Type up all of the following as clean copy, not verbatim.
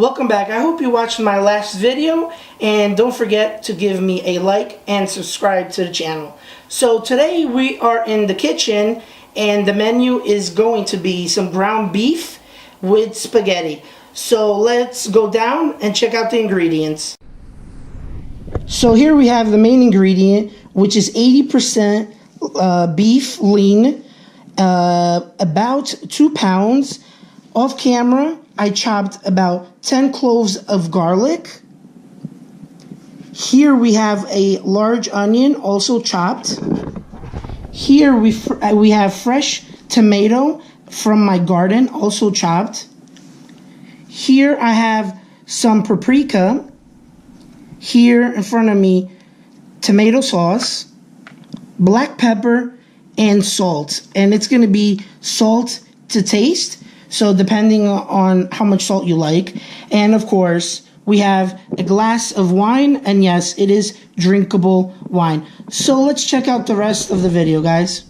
Welcome back. I hope you watched my last video, and don't forget to give me a like and subscribe to the channel. So today we are in the kitchen, and the menu is going to be some ground beef with spaghetti. So let's go down and check out the ingredients. So here we have the main ingredient, which is 80% beef lean, about 2 pounds. Off camera, I chopped about 10 cloves of garlic. Here we have a large onion, also chopped. Here we have fresh tomato from my garden, also chopped. Here I have some paprika. Here in front of me, tomato sauce, black pepper, and salt. And it's going to be salt to taste. So depending on how much salt you like. And of course, we have a glass of wine. And yes, it is drinkable wine. So let's check out the rest of the video, guys.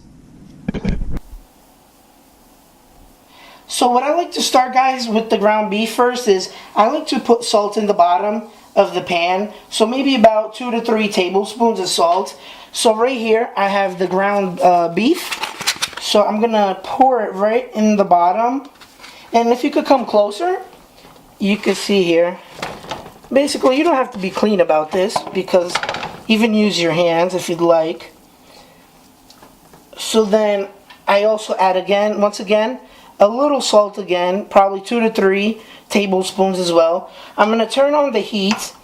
So what I like to start, guys, with the ground beef first is I like to put salt in the bottom of the pan. So maybe about 2 to 3 tablespoons of salt. So right here, I have the ground beef. So I'm going to pour it right in the bottom. And if you could come closer, you can see here. Basically, you don't have to be clean about this because even use your hands if you'd like. So then I also add once again, a little salt again, probably 2 to 3 tablespoons as well. I'm going to turn on the heat,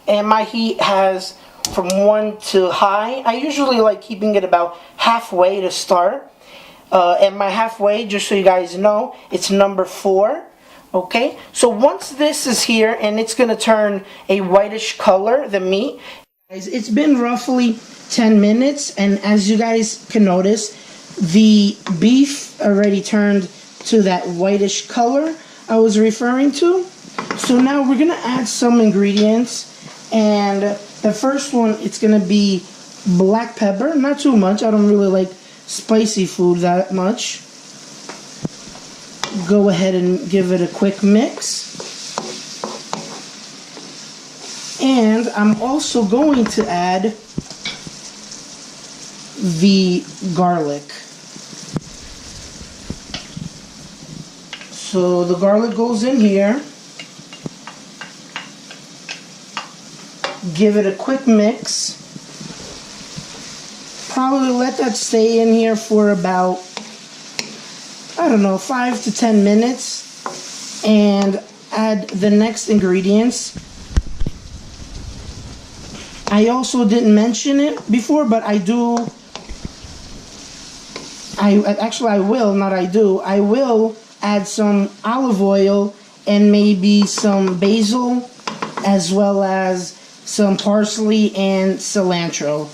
and my heat has from 1 to high. I usually like keeping it about halfway to start. And my halfway, just so you guys know, it's number 4. Okay, so once this is here and it's going to turn a whitish color, the meat, guys, it's been roughly 10 minutes, and as you guys can notice, the beef already turned to that whitish color I was referring to. So now we're going to add some ingredients, and the first one, it's going to be black pepper. Not too much. I don't really like spicy food that much. Go ahead and give it a quick mix. And I'm also going to add the garlic. So the garlic goes in here. Give it a quick mix. Probably let that stay in here for about, I don't know, 5 to 10 minutes. And add the next ingredients. I also didn't mention it before, but I will add some olive oil and maybe some basil, as well as some parsley and cilantro.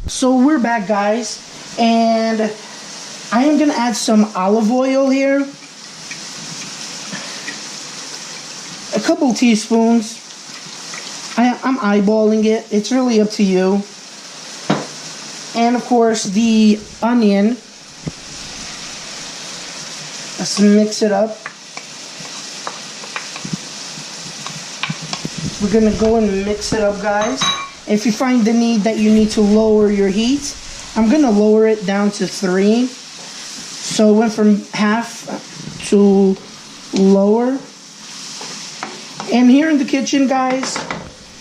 So we're back, guys, and I am going to add some olive oil here. A couple teaspoons. I'm eyeballing it. It's really up to you. And of course, the onion. Let's mix it up. We're going to go and mix it up, guys. If you find the need that you need to lower your heat, I'm going to lower it down to 3. So it went from half to lower. And here in the kitchen, guys,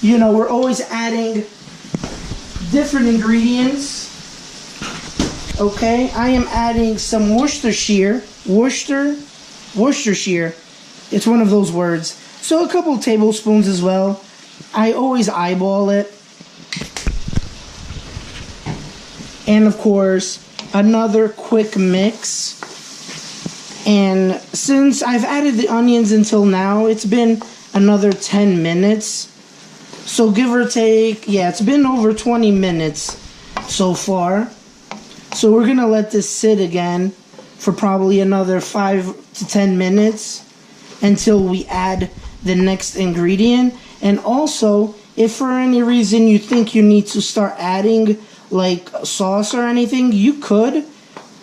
you know, we're always adding different ingredients. Okay, I am adding some Worcestershire. Worcestershire. It's one of those words. So a couple tablespoons as well. I always eyeball it. And of course, another quick mix. And since I've added the onions until now, it's been another 10 minutes. So give or take, yeah, it's been over 20 minutes so far. So we're going to let this sit again for probably another 5 to 10 minutes until we add the next ingredient. And also, if for any reason you think you need to start adding like sauce or anything, you could,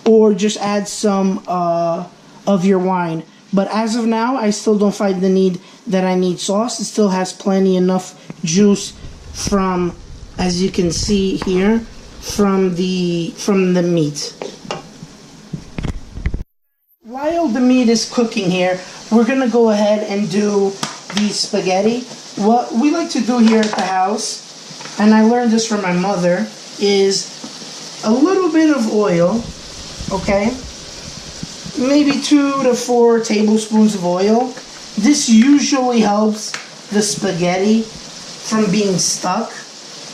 or just add some of your wine. But as of now, I still don't find the need that I need sauce. It still has plenty enough juice from, as you can see here, from the meat. While the meat is cooking here, we're gonna go ahead and do the spaghetti. What we like to do here at the house, and I learned this from my mother, is a little bit of oil, okay? Maybe 2 to 4 tablespoons of oil. This usually helps the spaghetti from being stuck,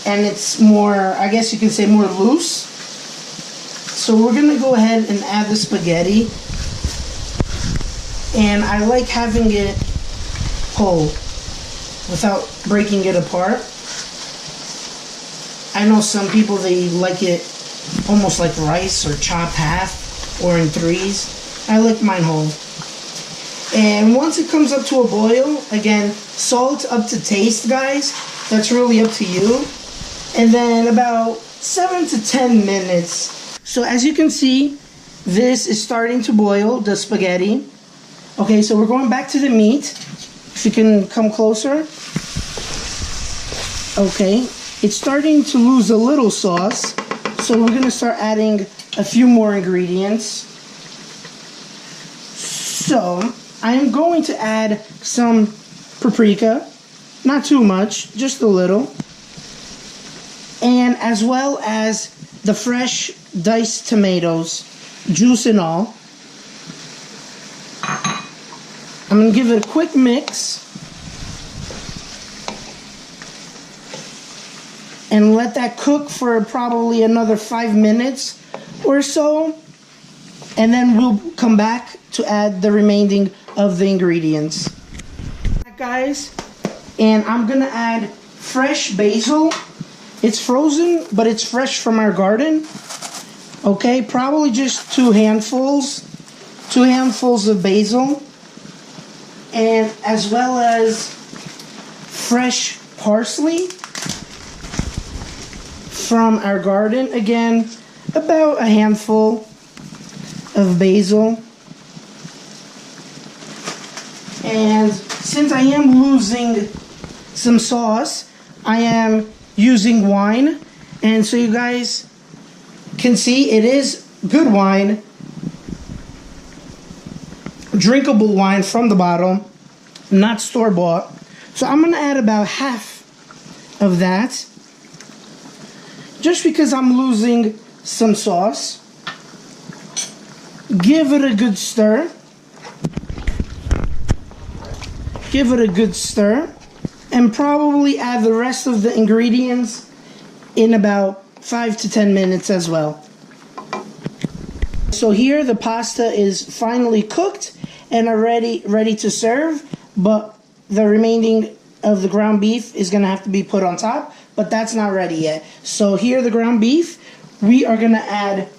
and it's more, I guess you can say, more loose. So we're gonna go ahead and add the spaghetti, and I like having it whole without breaking it apart. I know some people, they like it almost like rice, or chopped half or in 3s. I like mine whole. And once it comes up to a boil, again, salt up to taste, guys. That's really up to you. And then about 7 to 10 minutes. So as you can see, this is starting to boil, the spaghetti. Okay, so we're going back to the meat. If you can come closer. Okay, it's starting to lose a little sauce. So we're gonna start adding a few more ingredients. So I am going to add some paprika, not too much, just a little. And as well as the fresh diced tomatoes, juice and all. I'm going to give it a quick mix. And let that cook for probably another 5 minutes or so. And then we'll come back to add the remaining of the ingredients. Guys, and I'm going to add fresh basil. It's frozen, but it's fresh from our garden. Okay, probably just 2 handfuls. 2 handfuls of basil. And as well as fresh parsley from our garden. Again, about a handful of basil. And since I am losing some sauce, I am using wine. And so you guys can see it is good wine. Drinkable wine from the bottle, not store-bought. So I'm going to add about half of that. Just because I'm losing some sauce. Give it a good stir. Give it a good stir. And probably add the rest of the ingredients in about 5 to 10 minutes as well. So here the pasta is finally cooked and already ready to serve, but the remaining of the ground beef is going to have to be put on top, but that's not ready yet. So here the ground beef, we are going to add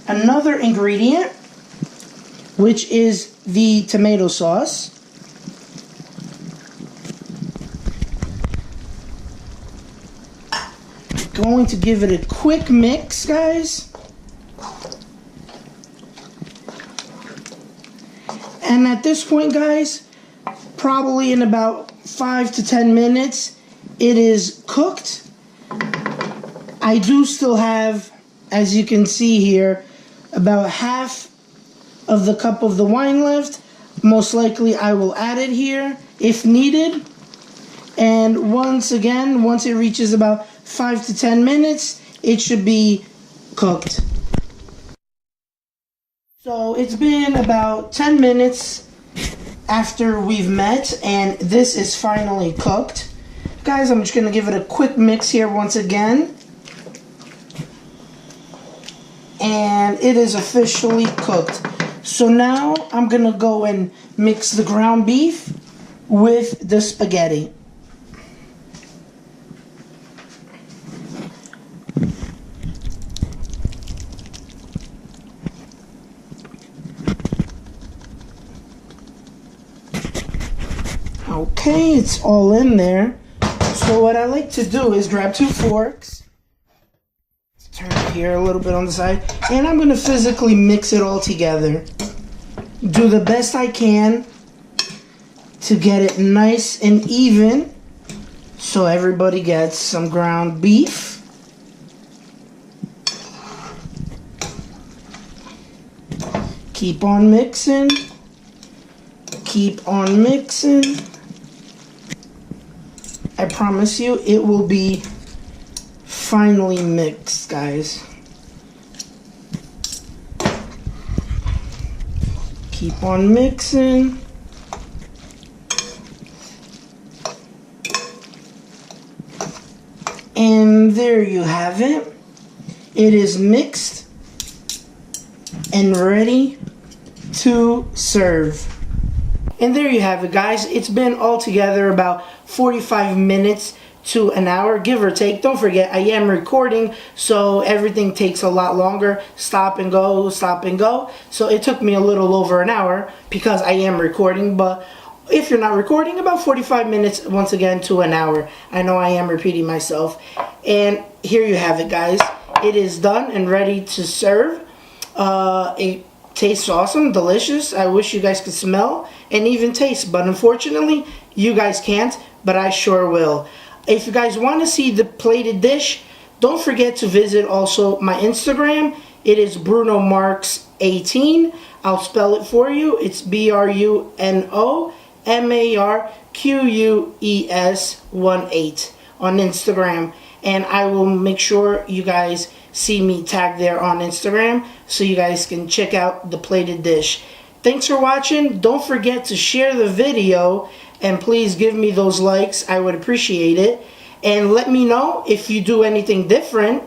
another ingredient, which is the tomato sauce. Going to give it a quick mix, guys. And at this point, guys, probably in about 5 to 10 minutes, it is cooked. I do still have, as you can see here, about half of the cup of the wine left. Most likely I will add it here if needed. And once again, once it reaches about 5 to 10 minutes, it should be cooked. So it's been about 10 minutes after we've met, and this is finally cooked. Guys, I'm just going to give it a quick mix here once again. And it is officially cooked. So now I'm going to go and mix the ground beef with the spaghetti. Okay, it's all in there. So what I like to do is grab 2 forks, turn it here a little bit on the side, and I'm going to physically mix it all together. do the best I can to get it nice and even so everybody gets some ground beef. Keep on mixing. Keep on mixing. I promise you it will be finely mixed, guys. Keep on mixing. And there you have it. It is mixed and ready to serve. And there you have it, guys. It's been altogether about 45 minutes to an hour, give or take. Don't forget, I am recording, so everything takes a lot longer. Stop and go, stop and go. So it took me a little over an hour because I am recording, but if you're not recording, about 45 minutes once again to an hour. I know I am repeating myself. And here you have it, guys. It is done and ready to serve. It tastes awesome, delicious. I wish you guys could smell and even taste, but unfortunately, you guys can't, but I sure will. If you guys want to see the plated dish, don't forget to visit also my Instagram. It is Bruno Marks 18. I'll spell it for you. It's BrunoMarquez18 on Instagram. And I will make sure you guys see me tagged there on Instagram so you guys can check out the plated dish. Thanks for watching. Don't forget to share the video and please give me those likes. I would appreciate it. And let me know if you do anything different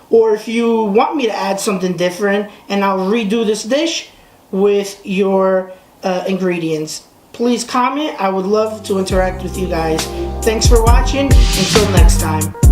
or if you want me to add something different and I'll redo this dish with your ingredients. Please comment. I would love to interact with you guys. Thanks for watching. Until next time.